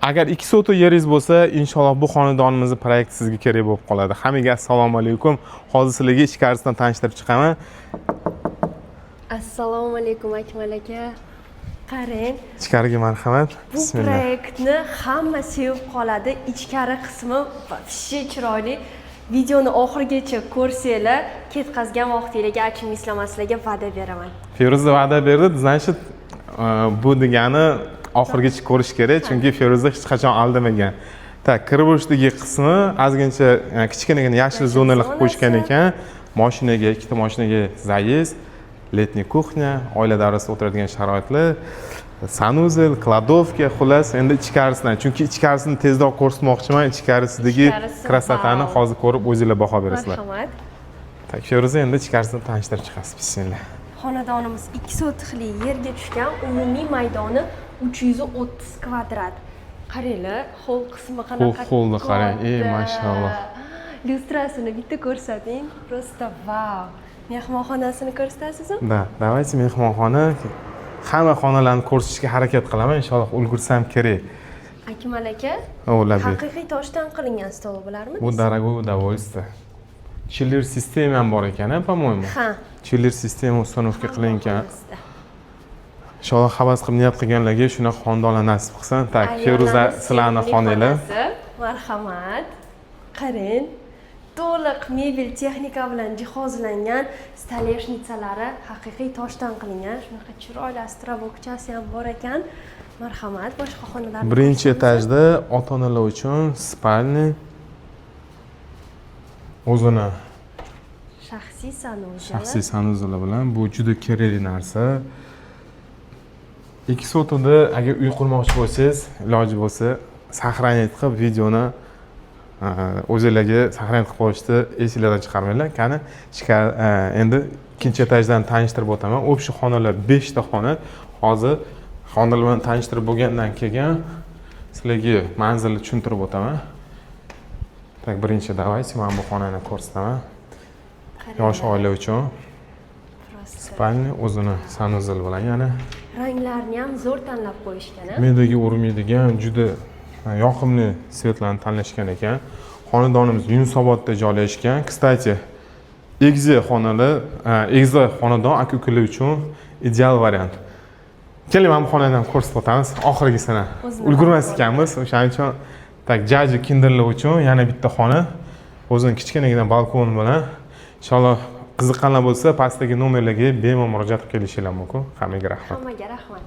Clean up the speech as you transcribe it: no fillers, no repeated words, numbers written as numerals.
Agar 2 so'ta yeringiz bo'lsa, inshaalloh bu xonadonimizning proyekti sizga kerak bo'lib qoladi. Hammaga assalomu alaykum. Hozir sizlarga ichkarisidan tanishtirib chiqaman. Assalomu alaykum Akmal aka. Qarang. Ichkariga marhamat. Bu proyektni hamma sevib qoladi. Ichkari qismi vobshe chiroyli. Videoni oxirigacha ko'rsanglar, ketkazgan vaqtingizga achim eslamaslarga va'da beraman. Feruza va'da berdi, значит, bu degani oxirigacha ko'rish kerak, chunki Feruza hech qachon aldamagan. Tak, kirib-o'rishdagi qismi ozgincha kichkinagina yashil zonalar qilib qo'yishgan ekan. Mashinaga, ikkita mashinaga zayiz, letniy kuxnya, oila davrasida o'tiradigan sharoitlar, sanuzel, kladovka, xullas, endi ichkarisidan, chunki ichkarisini tezroq ko'rsatmoqchiman, ichkarisidagi krasotani hozir ko'rib o'zingizlar baho berasizlar. Marhamat. Tak, Feruza endi ichkarisini tanishtirib chiqasiz, bismillah. Xonadonimiz 2 sotikli yerga tushgan, umumiy maydoni 330 kvadrat. Qaranglar, hol qismi qanaqa? Holni qarang, mashalloh. Lyustrasini bitta ko'rsating. Просто vau. Mehmonxonasini ko'rsatasizmi? Da, давайте mehmonxona. Hamma xonalarni ko'rsatishga harakat qilaman, inshaalloh ulgursam kerak. Akmal aka, haqiqiy toshdan qilingan stol bo'larmi? Bu дорогое удовольствие. Chiller sistema ham bor ekan, по-моему. Ha. Chiller sistema uстановка qilingan. Inshaalloh havas qilib niyat qilganlarga shunaqa xonadonlar nasib qilsin. Tak, Feruza sizlarning xonanglar. Marhamat. Qarang. To'liq mebel texnika bilan jihozlangan stoleshnichalari haqiqiy toshdan qilingan. Shunaqa chiroyli astrovokchasi ham bor ekan. Marhamat, boshqa xonalar. Birinchi etajda ota-onalar uchun spalni o'zini shaxsiy sanuzeli bilan bu juda kerakli narsa. 2 sotada agar uy qurmoqchi bo'lsangiz, iloji bo'lsa, saqlanib qilib videoni o'zingizlarga saqlanib qilib qo'yishni esingizdan chiqarmanglar. Qani, endi ikkinchi etajdan tanishtirib o'taman. Общий xonalar 5 ta xona. Hozir xonalar bilan tanishtirib bo'lgandan keyin sizlarga manzilni tushuntirib o'taman. Tak, birinchi давайте men bu xonani ko'rsataman. Yosh oila uchun spalni o'zini sanuzel bilan, yana ranglarni ham zo'r tanlab qo'yishgan. Medaga urmaydigan juda yoqimli svetlarni tanlashgan ekan. Xonadonimiz Yunusobodda joylashgan. Kstati, egzi xonalar, egzi xonadon aka-ukalar uchun ideal variant. Keling, mana bu xonani ham ko'rsatib o'tamiz. Oxirgisini ulgurmas ekanmiz. O'shaning uchun tak, jaji kinderlar uchun yana bitta xona. O'zining kichkinagina balkoni bilan. Inshaalloh qiziqqanlar bo'lsa, pastdagi nomerlarga bemalol murojaat qilib kelishinglar mumkin. Hammaga rahmat. Hammaga rahmat.